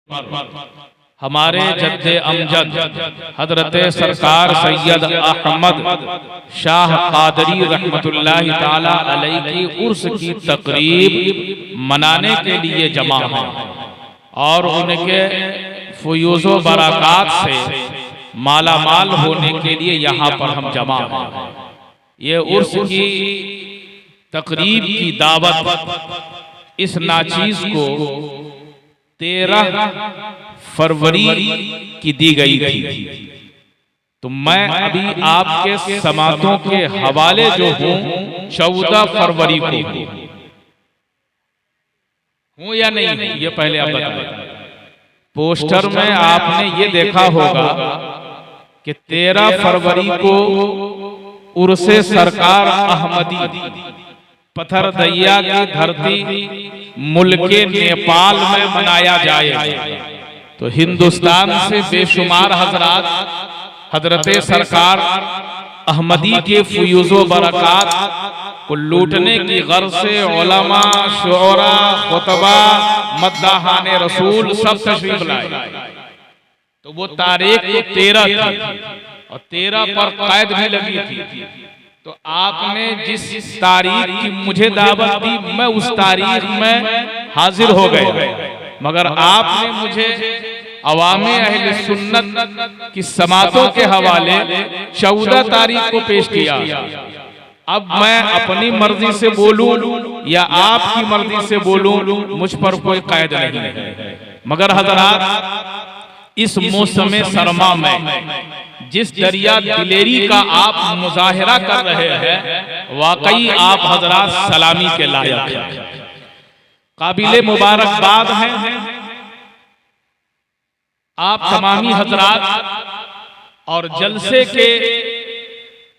हमारे जद्दे अमजद हजरत सरकार सैयद अहमद शाह कादरी रहमतुल्लाहि ताला अलैहि की उर्स की तकरीब मनाने के लिए जमा है और उनके फयूज़ो बरक़ात से माला माल होने के लिए यहाँ पर हम जमा हैं। ये उर्स की तकरीब की दावत इस नाचीज को 13 फरवरी की दी गई थी। तो मैं अभी आपके समातों के हवाले जो हूं 14 फरवरी को हूं या नहीं, ये पहले आप बताएं। पोस्टर में आपने ये देखा होगा कि 13 फरवरी को उर्से सरकार अहमदी पत्थरदइया की धरती मुल्के नेपाल में मनाया जाएगा। तो हिंदुस्तान से बेशुमार हजरात हजरत सरकार अहमदी के फयूज़ो बरक़ात को लूटने की गर्ज से उलमा, शुअरा, खुतबा, मद्दाहाने रसूल सब तशरीफ लाए। तो वो तारीख तो 13 थी और 13 पर कैद भी लगी थी। तो आपने जिस तारीख की मुझे दावत दी मैं उस तारीख में हाजिर हो गया, मगर आपने मुझे अवामे अहले सुन्नत की समातों के हवाले 14 तारीख को पेश किया। अब मैं अपनी मर्जी से बोलूं या आपकी मर्जी से बोलूं, मुझ पर कोई कैद नहीं है। मगर हजरात, इस मौसम सरमा में जिस दरिया दिलेरी का आप मुजाहिरा कर रहे हैं, वाकई आप हजरात सलामी के लायक हैं, काबिले मुबारकबाद हैं। आप तमामी हजरात और जलसे के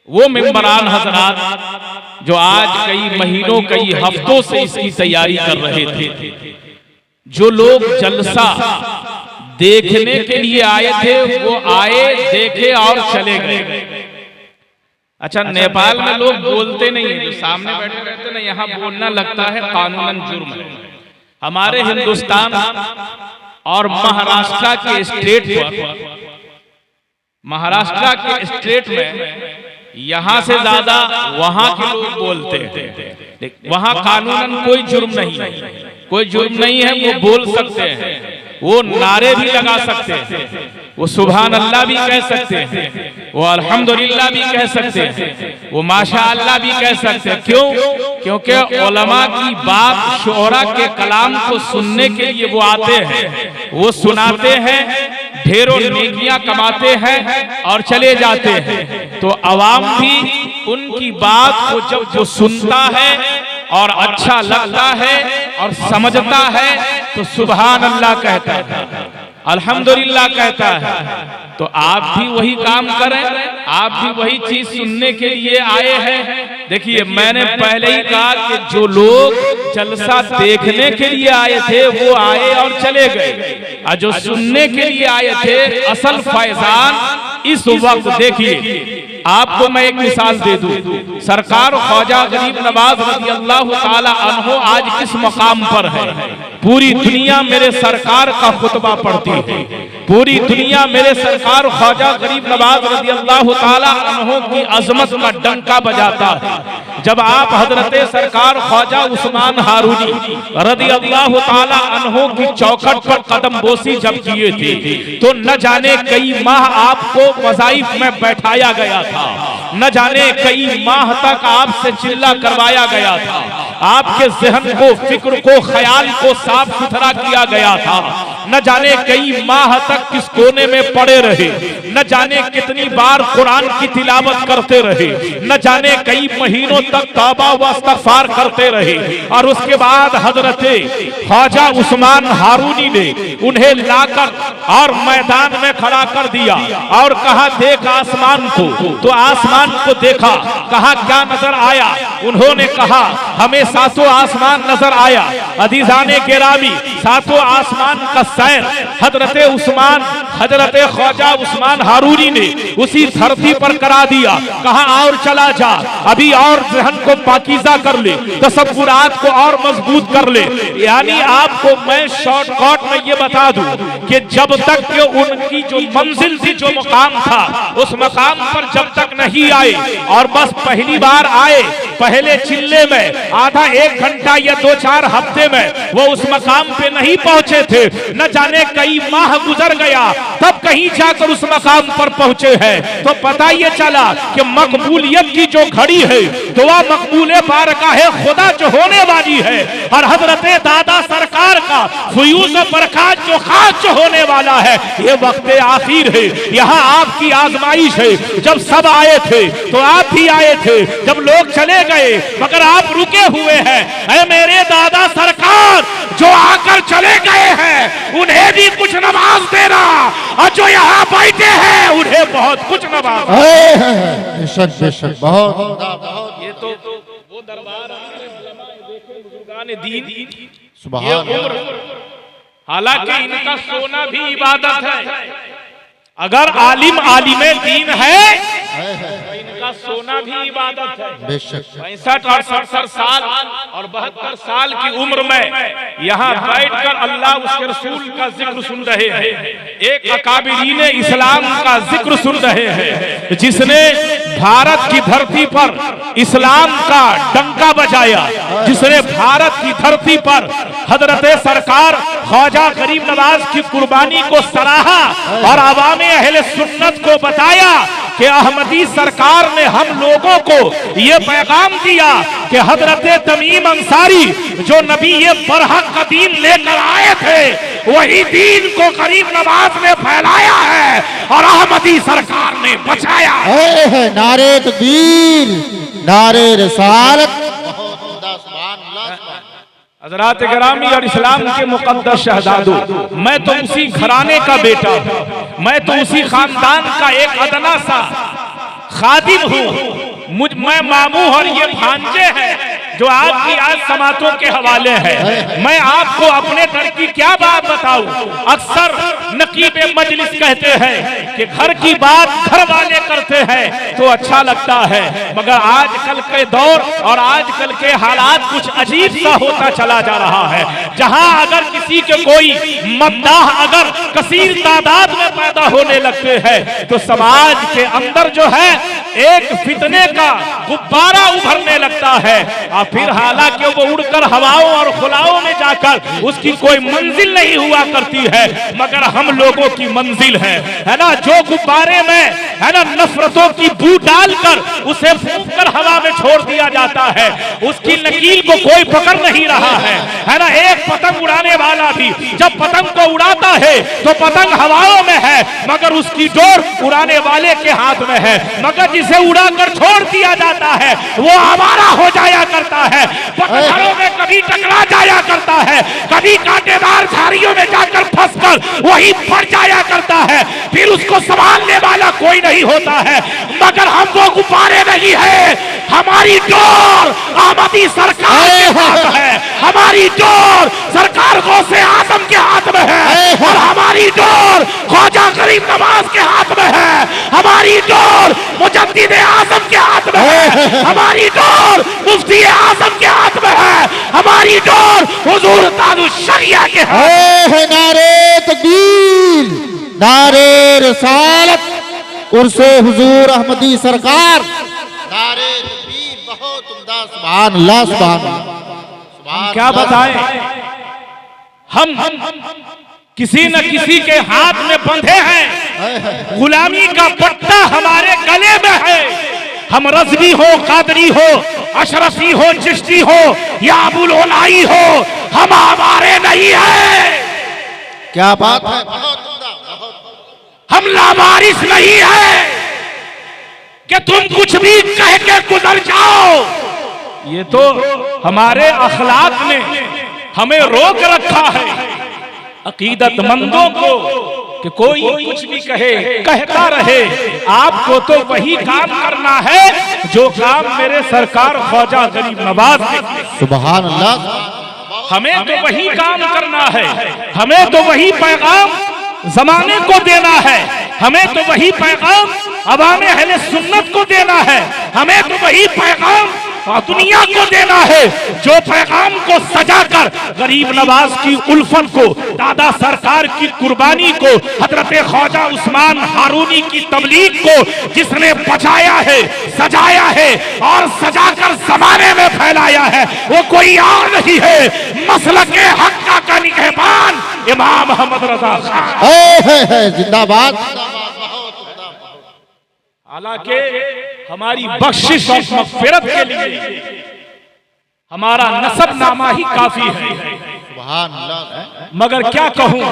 वो मेंबरान हजरात जो आज कई महीनों कई हफ्तों से इसकी तैयारी कर रहे थे, जो लोग जलसा देखने के लिए आए थे वो आए, देखे और चले गए। अच्छा, नेपाल में लोग बोलते नहीं, जो सामने बैठे रहते ना, यहाँ बोलना लगता है कानूनन जुर्म है। हमारे हिंदुस्तान और महाराष्ट्र के स्टेट पर, महाराष्ट्र के स्टेट में यहां से ज्यादा वहां के लोग बोलते हैं। वहां कानूनन कोई जुर्म नहीं है, कोई जुर्म नहीं है। वो बोल सकते हैं, वो नारे भी लगा सकते हैं, वो सुभान अल्लाह भी कह सकते हैं, वो अल्हम्दुलिल्लाह भी कह सकते हैं, वो माशा अल्लाह भी कह सकते हैं। क्यों? क्योंकि उलमा की बात, शुअरा के कलाम को सुनने के लिए वो आते हैं, वो सुनाते हैं, ढेरों नेकियां कमाते हैं और चले जाते हैं। तो अवाम भी उनकी बात को जब जो सुनता है और अच्छा लगता है और समझता है तो सुभान अल्लाह कहता है, अल्हम्दुलिल्लाह कहता है। तो आप भी वही काम करें, आप भी वही चीज सुनने के लिए आए हैं। देखिए, मैंने पहले ही कहा कि जो लोग जलसा देखने के लिए आए थे वो आए और चले गए, और जो सुनने के लिए आए थे असल फैजान इस वक्त देखिए। आपको मैं एक मिसाल दे दूं, सरकार ख्वाजा गरीब नवाज रज़ी अल्लाह ताला अन्हो आज किस मकाम पर है। पूरी दुनिया मेरे सरकार का खुतबा पढ़ती है, पूरी दुनिया मेरे सरकार ख्वाजा गरीब नवाज रज़ी अल्लाह ताला अन्हो की अजमत का डंका बजाता है। जब आप हजरत सरकार ख्वाजा उस्मान हारूनी रज़ी अल्लाह ताला अन्हो की चौखट पर कदम बोसी जब किए थे, तो न जाने कई माह आपको वज़ाइफ में बैठाया गया था, न जाने कई माह तक आपसे चिल्ला करवाया गया था, आपके जहन को, फिक्र को, ख्याल को साफ सुथरा किया गया था। न जाने कई माह तक किस कोने में पड़े रहे, न जाने कितनी बार कुरान की तिलावत करते रहे, न जाने कई महीनों तक तौबा व इस्तिग़फ़ार करते रहे। और उसके बाद हजरत ख्वाजा उस्मान हारूनी ने उन्हें लाकर और मैदान में खड़ा कर दिया और कहा, देख आसमान को। तो आसमान को देखा, कहा क्या नजर आया? उन्होंने कहा, हमें सातों आसमान नजर आया। अजीज़ाने गिरामी, सातों आसमान का सैर हजरत उस्मान हजरत ख्वाजा उस्मान हारूनी ने उसी धरती पर करा दिया। कहा और चला जा, अभी और जहन को पाकीज़ा कर ले, तसव्वुरात को और मजबूत कर ले। यानी आपको मैं शॉर्टकट में ये बता दूं कि जब तक कि उनकी जो मंजिल थी, जो मुकाम था, उस मकाम पर जब तक नहीं आए और बस पहली बार आए, पहले चिल्ले में आधा एक घंटा या 2-4 हफ्ते में वो उस मकाम पे नहीं पहुंचे थे, न जाने कई माह गुजर गया तब कहीं जाकर उस मकाम पर पहुंचे हैं। तो पता ये चला कि मकबूलियत की जो घड़ी है, दुआ मकबूले बारगाह खुदा जो होने वाली है, और हजरत दादा सरकार का फयूज़ बरकत जो खास जो होने वाला है, ये वक्त आखिर है। यहाँ आपकी आजमाइश है। जब सब आए थे तो आप भी आए थे, जब लोग चले गए मगर आप रुके हुए हैं। ऐ मेरे दादा सरकार, जो आकर चले गए हैं उन्हें भी कुछ नवाज देना, और जो यहाँ बैठे हैं उन्हें बहुत कुछ नवाज। बेशक बेशक, बहुत। ये तो वो दरबार बुजुर्गान दीन, सुभान हालांकि इनका सोना भी इबादत है। अगर आलिम आलिमे दीन है तो इनका सोना भी इबादत है। बेशक 65 और 67 साल और 72 साल की उम्र में यहाँ बैठकर अल्लाह उसके रसूल का जिक्र सुन रहे हैं। एक अकाबिरीन इस्लाम का जिक्र सुन रहे हैं, जिसने भारत की धरती पर इस्लाम का डंका बजाया, जिसने भारत की धरती पर हजरत सरकार ख्वाजा गरीब नवाज की कुर्बानी को सराहा और अवामे अहले सुन्नत को बताया कि अहमदी सरकार ने हम लोगों को ये पैगाम दिया कि हजरत तमीम अंसारी जो नबी ये बरहक का दीन लेकर आए थे, वही दीन को गरीब नवाज ने फैलाया है और अहमदी सरकार ने बचाया है। नारे तकबीर, नारे रिसालत। हज़रात गिरामी और इस्लाम के मुक़द्दस शहज़ादों, मैं तो उसी घराने का बेटा हूँ, मैं तो उसी खानदान का एक अदना सा खादिम हूँ। मैं मामू और ये भांजे हैं जो आपकी आज समातों के हवाले है। मैं आपको अपने दर की क्या बात बताऊं। अक्सर नकीब मजलिस कहते हैं कि घर की बात घर वाले करते हैं तो अच्छा लगता है, मगर आजकल के दौर और आजकल के हालात कुछ अजीब सा होता चला जा रहा है, जहां अगर किसी के कोई मद्दाह अगर कसीर तादाद में पैदा होने लगते हैं तो समाज के अंदर जो है एक फितने का गुब्बारा उभरने लगता है, और फिर हालांकि वो उड़कर हवाओं और खुलाओं में जाकर उसकी कोई मंजिल नहीं हुआ करती है, मगर हम लोगों की मंजिल है ना। जो गुब्बारे में है ना नफरतों की बू डालकर उसे फूंक कर हवा में छोड़ दिया जाता है, उसकी नकील को कोई पकड़ नहीं रहा है ना। एक पतंग उड़ाने वाला भी जब पतंग को उड़ाता है तो पतंग हवाओं में है, मगर उसकी डोर उड़ाने वाले के हाथ में है, मगर जिसे उड़ाकर छोड़ दिया जाता है वो आवारा हो जाया करता है, पत्थरों में कभी टकरा जाया करता है, कभी कांटेदार झाड़ियों में जाकर फंसकर वही फट जाया करता है, फिर उसको संभालने वाला कोई नहीं होता है। मगर हम वो गुब्बारे नहीं है, हमारी डोर अहमदी सरकार के हाथ है, हमारी डोर सरकार गौसे आजम के हाथ में है, और हमारी डोर ख्वाजा गरीब नवाज के हाथ में है, हमारी डोर मुजद्दिद आजम के हाथ में है, हमारी डोर मुफ्ती आजम के हाथ में है, हमारी डोर हुजूर ताजुश शरिया के हाथ में है। नारे तकबीर, नारे रिसालत, उर्से हुजूर अहमदी सरकार, नारे तकबीर, बहुत उम्दा। सुभान अल्लाह, सुभान अल्लाह। क्या बताएं, हम किसी न किसी के हाथ में बंधे हैं, गुलामी का पट्टा हमारे गले में है। हम रज़वी हो, कादरी हो, अशरफी हो, चिश्ती हो या अबुल ओलाई हो, हम हमारे नहीं है। क्या बात है, हम लावारिस नहीं है कि तुम कुछ भी कह के गुजर जाओ। ये तो हमारे अखलाक ने हमें रोक रखा है अकीदतमंदों को कि कोई कुछ भी कहे, कहता रहे, आपको तो वही काम करना है जो काम मेरे सरकार ख्वाजा गरीब नवाज ने। सुभान अल्लाह। हमें तो वही काम करना है, हमें तो वही पैगाम जमाने को देना है, हमें तो वही पैगाम अवामे अहले सुन्नत को देना है, हमें तो वही पैगाम दुनिया को देना है जो पैगाम को सजाकर गरीब नवाज की उल्फत को, दादा सरकार की कुर्बानी को, हजरत ख्वाजा उस्मान हारूनी की तबलीग को जिसने बचाया है, सजाया है और सजाकर जमाने में फैलाया है, वो कोई और नहीं है, मसलके हक्का का निगहबान इमाम अहमद रजा खान जिंदाबाद। हालांकि हमारी बख्शिश और मग़फ़िरत के लिए हमारा नसबनामा ही काफी है, सुभान अल्लाह। मगर क्या कहूं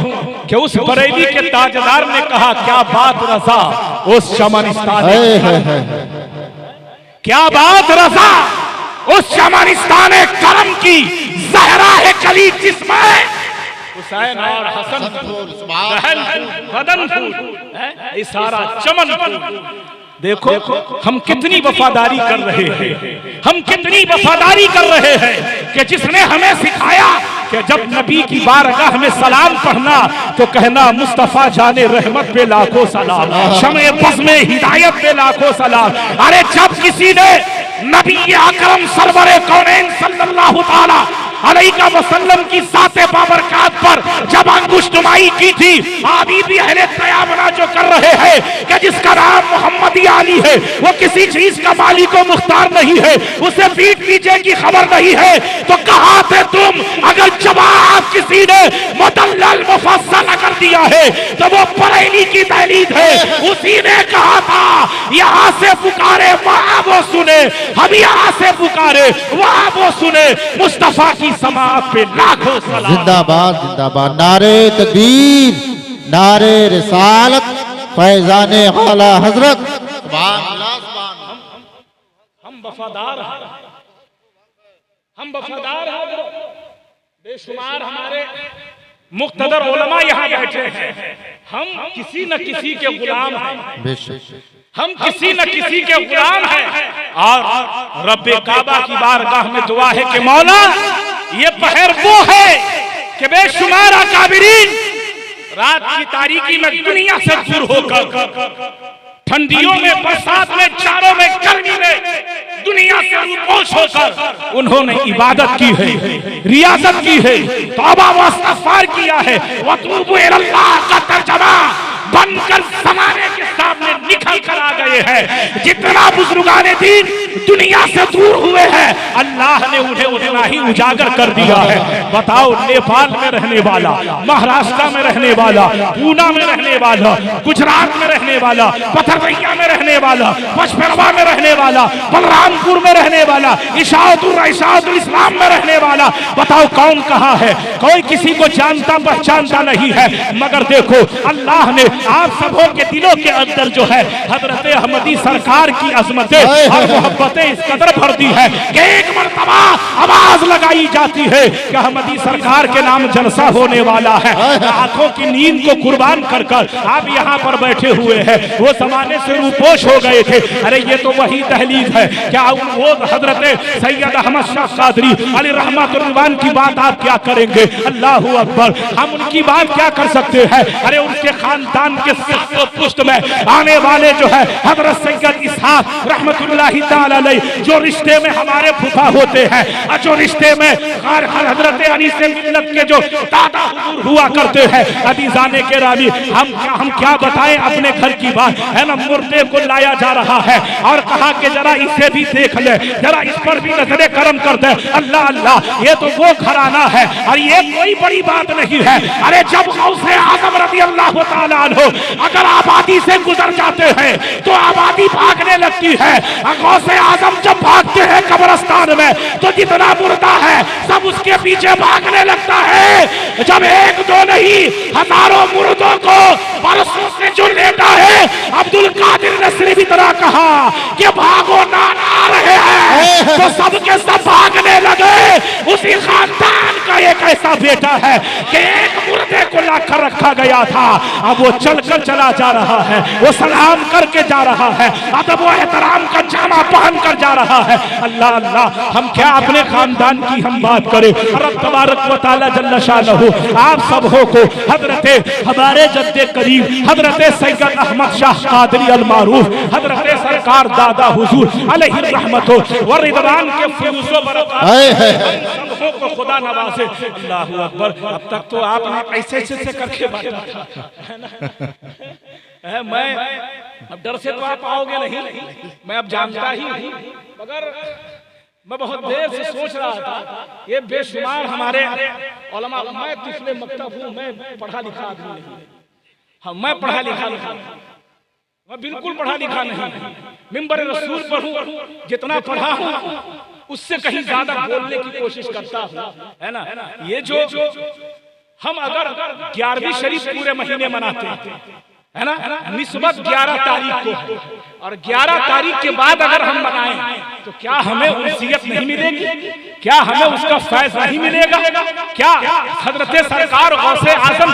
कि उस बरेली के ताजदार ने कहा, क्या बात रजा उस चमनिस्तान, क्या बात रजा उस चमनिस्तान करम की, ज़हरा है कली जिसमें हुसैन और हसन बदन फूल, सारा चमन फूल। देखो हम कितनी वफादारी कर रहे हैं, हम कितनी वफादारी कर रहे हैं कि जिसने हमें सिखाया कि जब नबी की बारगाह में सलाम पढ़ना तो कहना मुस्तफा जाने रहमत पे लाखों सलाम, शमे बज़ में हिदायत पे लाखों सलाम। अरे जब किसी ने नबी अकरम सरवरे कौनैन सल्लल्लाहु ताला अलैहि वसल्लम की साते बाबरकात पर जब अंगुष्टुमाई की थी, अभी भी अहले तयामना जो कर रहे हैं कि जिसका नाम मोहम्मदी अली है वो किसी चीज का मालिक व मुख्तार नहीं है, उसे पीठ पीछे की खबर नहीं है, तो कहाँ थे तुम? अगर जवाब किसी ने मुदल्लल मुफस्सल कर दिया है तो वो बरेली की तहलीद है। उसी ने कहा था यहाँ से पुकारे वहाँ वो सुने, हम यहाँ से पुकारे वहाँ वो सुने, मुस्तफा की समाअत पे लाखों सलाम। जिंदाबाद जिंदाबाद। नारे तकबीर, नारे रिसालत, फैजाने आला हजरत। हम वफादार हैं, हम वफादार हैं। बेशुमार हमारे मुक्तदर उलमा यहाँ बैठे हैं, हम किसी न किसी के गुलाम हैं, हम किसी न किसी के गुलाम हैं। और रब्बे काबा की बारगाह में दुआ है कि मौला ये पहर वो है कि बेशुमार अकाबिरीन रात की तारीकी में दुनिया से दूर होकर, ठंडियों में, बरसात में, चारों में, गर्मी में दुनिया से रूपोश होकर उन्होंने इबादत की है, रियाजत की है, तौबा व इस्तिग़फ़ार किया है। वतूबू इलल्लाह का तर्जमा बनकर ज़माने के सामने निखर कर आ गए हैं। जितना बुजुर्गाने दीन दुनिया से दूर हुए हैं, अल्लाह ने उन्हें उतना ही उजागर कर दिया है। बताओ, नेपाल में रहने वाला, महाराष्ट्र में रहने वाला, पूना में रहने वाला, गुजरात में रहने वाला, पथरवैया में रहने वाला, पचपरवा में रहने वाला, बलरामपुर में रहने वाला, इशाअतुल इस्लाम में रहने वाला, बताओ कौन कहाँ है? कोई किसी को जानता पहचानता नहीं है। मगर देखो अल्लाह ने आप सबों के दिलों के अंदर जो है हजरत अहमदी सरकार की अजमतें और मोहब्बतें इस कदर भर दी है कि एक मर्तबा आवाज लगाई जाती है कि अहमदी सरकार के नाम जलसा होने वाला है। आंखों की नींद को कुर्बान कर कर आप यहाँ पर बैठे हुए हैं, वो जमाने से रूपोश हो गए थे। अरे ये तो वही दहलीज है, क्या वो हजरत सैयद अहमद शाह कादरी अली रहमतुल्लाह रिज़वान की बात आप क्या करेंगे? अल्लाहु अकबर। हम उनकी बात क्या कर सकते हैं? अरे उनके खानदान के पुष्ट में आने वाले जो है हजरत सैयद इसहाक रहमतुल्लाहि ताला अलैह, जो रिश्ते में हमारे फूफा होते हैं और जो रिश्ते में हजरत अली से मिल्लत के जो दादा हुजूर हुआ करते हैं, अदीजाने के रानी, हम क्या बताएं अपने घर की बात है ना। मुर्दे को लाया जा रहा है और कहा कि जरा इसे भी देख ले, जरा इस पर भी नजरे करम कर दे। अल्लाह अल्लाह, ये तो वो घराना है और ये कोई बड़ी बात नहीं है। अरे जब गौसे आज़म रज़ी अल्लाह ताला अन्हु अगर आबादी से गुजर जाते हैं तो आबादी भागने लगती है। गौसे आज़म जब भागते हैं कब्रिस्तान में तो जितना मुर्दा है सब उसके पीछे भागने लगता है। जब एक दो नहीं हजारों मुर्दों को बरसों से जो लेटा है, अब्दुल कादिर नसरी भी तरह कहा कि भागो नाना आ रहे हैं। तो सबके सब भागने लगे। उसी खानदान का एक ऐसा बेटा है कि एक मुर्दे को लाकर रखा गया था, अब वो चलकर चला जा रहा है, वो सलाम करके जा रहा है, अदब व एहतराम का जामा पहन कर जा रहा है। अल्लाह अल्लाह, हम क्या अपने खानदान की हम बात करें, रब तबारक व तआला जल्ल शानहू आप सबों को हजरते हमारे जद्दे करीम हजरते सैयद अहमद शाह कादरी अल मारूफ हजरते सरकार दादा हुजूर अलैहि रहमत व रिदवान के फयूज़ व बरकत को खुदा नवाजे। अल्लाह अकबर। अब तक तो आपने ऐसे ऐसे करके बांटा है ना, मैं अब डर से तो आप आओगे नहीं, मैं अब जानता ही हूं, मगर मैं बहुत देर से सोच रहा था ये बेशुमार हमारे उलमा, मैं पिछले मकतब हूं, मैं पढ़ा लिखा आदमी नहीं, हाँ मैं पढ़ा लिखा नहीं, मैं बिल्कुल पढ़ा लिखा नहीं, मिंबर रसूल पर हूं, जितना पढ़ा हूं उससे कहीं ज्यादा बोलने की कोशिश करता हूं, है ना। ये जो हम अगर 11वीं शरीफ पूरे महीने मनाते हैं, है ना, निस्बत 11 तारीख को है, और 11 तारीख के बाद अगर हम मनाएं तो क्या हमें उनसियत नहीं मिलेगी, क्या हमें उसका फैज़ नहीं मिलेगा, क्या हजरत सरकार गौसे आजम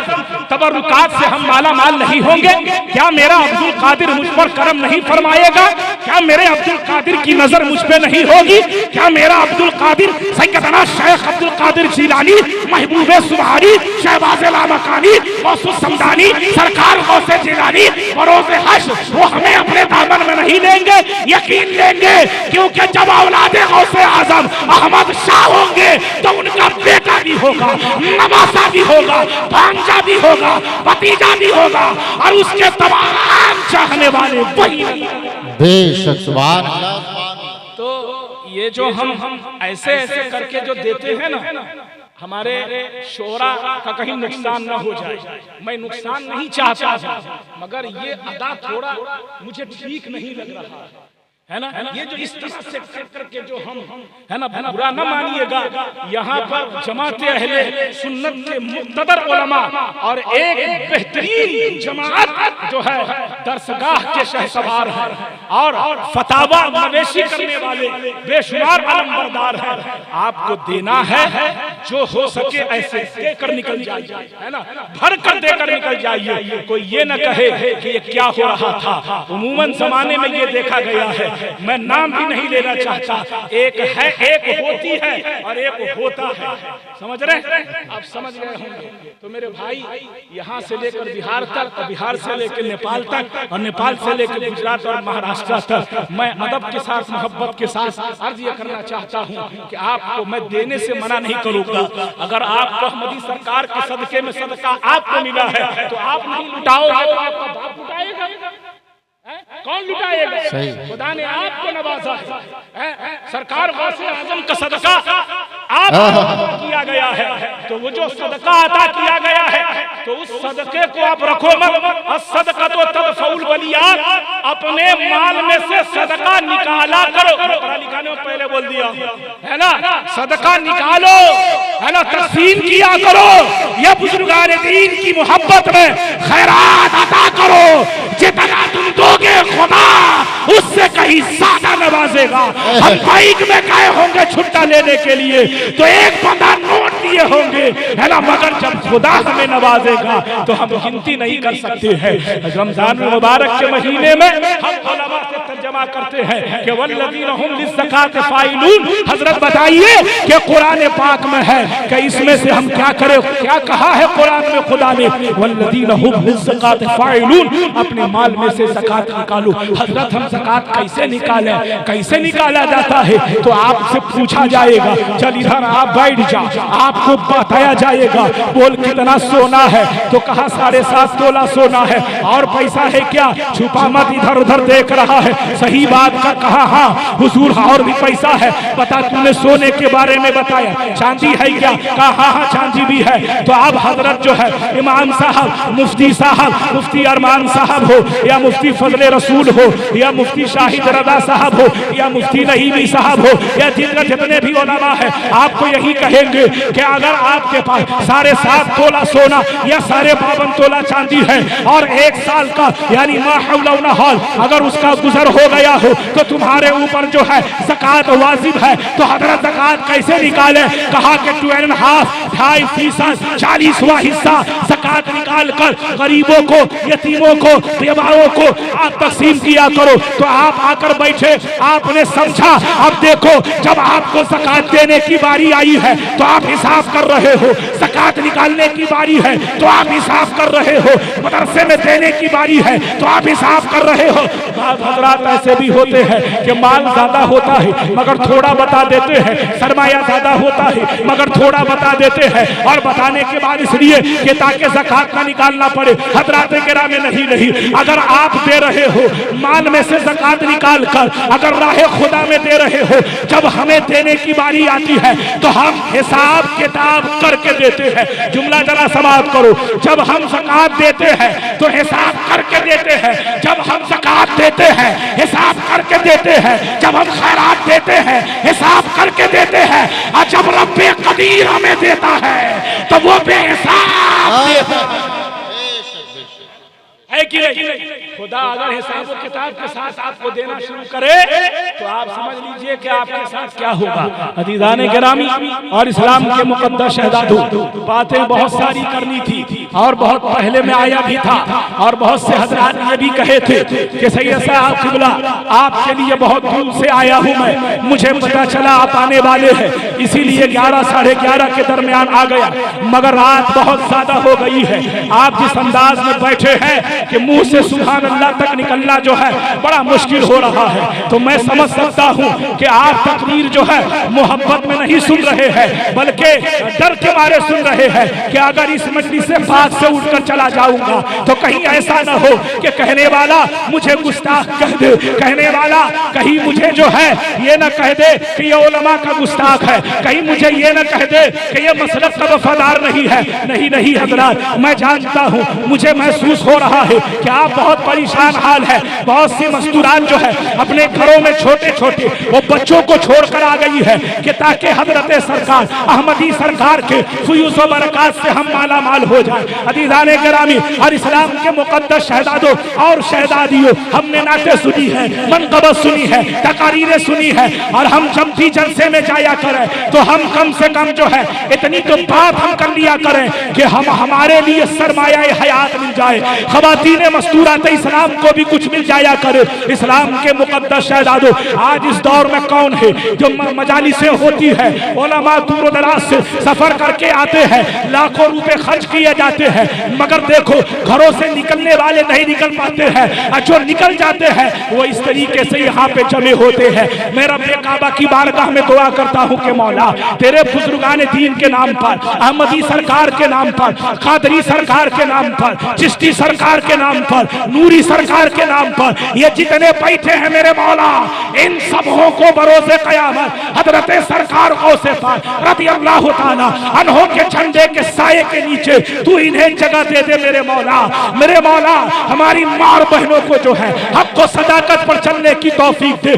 तबरुकात से हम माला माल नहीं होंगे, क्या मेरा अब्दुल कादिर मुझ पर करम नहीं फरमाएगा, क्या मेरे अब्दुल कादिर की नजर मुझ पे नहीं होगी, क्या मेरा अब्दुल कादिर सैयदना शेख अब्दुल कादिर जिलानी महबूबे सुबहानी शहबाज लामकानी गौसुस समदानी सरकार गौसे जिलानी बरोज़े हश्र वो हमें अपने दामन में नहीं लेंगे, यकीन लेंगे, क्योंकि जब औलादे गौसे आजम अहमद शाह होंगे तो उनका बेटा भी होगा, नवासा भी होगा, भांजा भी होगा, भतीजा भी होगा, और उसके तमाम चाहने वाले वही। बेशक सुभान अल्लाह। तो ये जो हम ऐसे ऐसे करके जो देते हैं ना, हमारे शोरा का कहीं नुकसान ना हो जाए, मैं नुकसान नहीं चाहता, मगर ये अदा थोड़ा मुझे ठीक नहीं लग रहा है ना। ये जो इस तरह से करके जो हम है ना, बुरा न मानिएगा, यहाँ पर जमाते अहले सुन्नत के मुक़्तदर उलमा और एक बेहतरीन जमात जो है दरसगाह के शहसवार है और फतावा नवेशी करने वाले बेशुमार अलमबरदार है। आपको देना है, जो हो सके ऐसे देकर निकल जाइए, है ना, भर कर देकर निकल जाइए। कोई ये न कहे कि ये क्या हो रहा था। उमूमन जमाने में ये देखा गया है, मैं नाम भी नहीं लेना चाहता, एक है, एक होती है और एक होता है, समझ रहे, आप समझ गए होंगे। तो मेरे भाई, यहाँ से लेकर बिहार तक और बिहार से लेकर नेपाल तक और नेपाल से लेकर गुजरात और महाराष्ट्र तक मैं अदब के साथ मोहब्बत के साथ अर्ज ये करना चाहता हूँ कि आपको मैं देने से मना नहीं करूँगा। अगर आपको अहमदी सरकार के सदके में सदका आपको मिला है तो आप नहीं लुटाओगे तो आपका बाप लुटाएगा, कौन लुटाएगा? खुदा ने आपको नवाजा है, सरकार गौसे आजम का सदका आपको किया गया है, तो वो जो सदका अता किया गया है तो उस सदके को आप रखो मत। सदका तो तदफउल वलियात, अपने माल में से सदका निकाला करो, पढ़ा लिखा ने पहले बोल दिया है ना, सदका निकालो, है ना, तकसीम किया करो, ये बुजुर्गान दीन की मोहब्बत में खैरात अता करो, जितना तुम दोगे खुदा उससे कहीं ज्यादा नवाजेगा। हम बाइक में गए होंगे छुट्टा लेने के लिए तो एक बंदा नोट दिए होंगे, है ना, मगर जब खुदा हमें नवाजेगा तो हम गिनती नहीं कर सकते हैं। रमजान मुबारक के महीने में हम उलमा से तर्जमा करते हैं कि वल्लज़ीना हुम लिज़्ज़कात फ़ाइलून। हजरत बताइए कि कुरान पाक में है कि इसमें से हम क्या करें, क्या कहा है कुरान में खुदा ने, वल्लज़ीना हुम लिज़्ज़कात फ़ाइलून, अपने माल में से ज़कात निकालो। हजरत हम ज़कात कैसे निकालें, कैसे निकाला जाता है? तो आपसे पूछा जाएगा, चल इधर आप बैठ जा, आपको बताया जाएगा, बोल कितना सोना है, तो कहा 7.5 तोला सोना है, और पैसा है क्या? छुपा मत, इधर उधर देख रहा है, सही बात का कहा, हाँ हुजूर और भी पैसा है, बता तूने सोने के बारे में बताया, चांदी है क्या? कहा हाँ हाँ चांदी भी है। तो अब हजरत जो है इमाम साहब, मुफ्ती साहब, मुफ्ती अरमान साहब हो या मुफ्ती फजले रसूल हो या मुफ्ती शाहिद रदा साहब हो या मुफ्ती नईमी साहब हो या जितने भी उलमा है, आपको यही कहेंगे कि अगर आपके पास 7.5 तोला सोना या 52 तोला चांदी है और 1 साल का यानी मा हौला वला हौल अगर उसका गुजर हो गया हो तो तुम्हारे ऊपर जो है ज़कात वाजिब है। तो हजरत ज़कात कैसे निकाले? कहा कि 2.5% 40वां हिस्सा ज़कात निकाल कर गरीबों को, यतीमों को, बेवाओं को आप तकसीम किया करो। तो आप आकर बैठे, आपने समझा। अब देखो, जब आपको ज़कात देने की बारी आई है तो आप हिसाब कर रहे हो, ज़कात निकालने की बारी है तो आप हिसाब कर रहे हो, मदरसे में देने की बारी है तो आप हिसाब कर रहे हो। हजरात ऐसे भी होते हैं कि माल ज्यादा होता है मगर थोड़ा बता देते हैं, सरमाया ज्यादा होता है मगर थोड़ा बता देते हैं, और बताने के बाद इसलिए कि ताकि ज़कात ना निकालना पड़े। हजरात किराम में नहीं, अगर आप दे रहे हो माल में से ज़कात निकाल कर, अगर राहे खुदा में दे रहे हो, जब हमें देने की बारी आती है तो हम हिसाब किताब करके देते हैं। जुमला जरा समाप्त करो। जब हम ज़कात देते हैं तो हिसाब करके देते हैं। जब हम ज़कात देते हैं हिसाब करके देते हैं। जब हम खैरात देते हैं हिसाब करके देते हैं। और जब रब्बे कदीर हमें देता है तो वो बेहिसाब देता है कि नहीं? खुदा अगर हिसाब किताब के साथ आपको देना शुरू करे तो आप समझ लीजिए कि आपके साथ क्या होगा। अज़ीज़ान गिरामी और इस्लाम के मुक़द्दस शहदादों, बातें बहुत सारी करनी थी और बहुत पहले में आया भी था, और बहुत से हज़रात ये भी कहे थे कि सैयद साहब क़िबला आपके लिए बहुत दूर से आया हूँ मैं, मुझे पता चला आप आने वाले हैं, इसीलिए 11 साढ़े 11 के दरमियान आ गया, मगर रात बहुत ज्यादा हो गई है। आप जिस अंदाज में बैठे हैं कि मुंह से सुभान अल्लाह तक निकलना जो है बड़ा मुश्किल हो रहा है, तो मैं समझ सकता हूँ कि आप तकरीर जो है मोहब्बत में नहीं सुन रहे हैं बल्कि डर के मारे सुन रहे हैं कि अगर इस मजलिस से पाक से उठकर चला जाऊंगा तो कहीं ऐसा ना हो कि कहने वाला मुझे गुस्ताख कह दे, कहने वाला कहीं मुझे जो है ये ना कह दे कि ये उलमा का गुस्ताख है, कहीं मुझे ये ना कह दे कि ये मसलक का वफादार नहीं है। नहीं हजरात, मैं जानता हूँ, मुझे महसूस हो रहा है कि आप बहुत परेशान हाल है। बहुत सी मस्तूरात जो है अपने घरों में छोटे छोटे वो बच्चों को छोड़कर आ गई है कि ताकि हजरत सरकार अहमदी सरकार के फयूज़ व बरक़ात से हम माला माल हो जाए। अज़ीज़ान गिरामी और इस्लाम के मुक़द्दस शहदादों और शहदादियों, हमने नाते सुनी है, मनक़बत सुनी है, तकारीरें सुनी है, और हम जब भी जलसे में जाया करें तो हम कम से कम जो है इतनी तो बात हम कर लिया करें कि हम हमारे लिए सरमाया हयात मिल जाए, ख़वातीन मस्तूरात इस्लाम को भी कुछ मिल जाया करे। इस्लाम के मुक़द्दस शहदादों, आज इस दौर में कौन है जो मजालिसें होती है, उलमा दूर दराज से सफर करके आते हैं, लाखों रुपए खर्च किए जाते हैं, मगर देखो घरों से निकलने वाले नहीं निकल पाते हैं, और जो निकल जाते हैं वो इस तरीके से यहाँ पे जमे होते हैं। मैं रब्बे काबा की बारगाह में दुआ करता हूँ कि मौला तेरे बुजुर्गान दीन के नाम पर, अहमदी सरकार के नाम पर, कादरी सरकार के नाम पर, चिश्ती सरकार के नाम पर, नूरी सरकार के नाम पर, ये जितने बैठे हैं मेरे मौला, इन सबों को बरोज़े क़यामत हजरत सरकार गौसे पाक रज़ी अल्लाह तआला अन्हों के झंडे के साये के नीचे तू इन्हें जगह दे दे मेरे मौला। मेरे मौला हमारी माँ और बहनों को जो है हक़ व सदाकत पर चलने की तौफीक दे।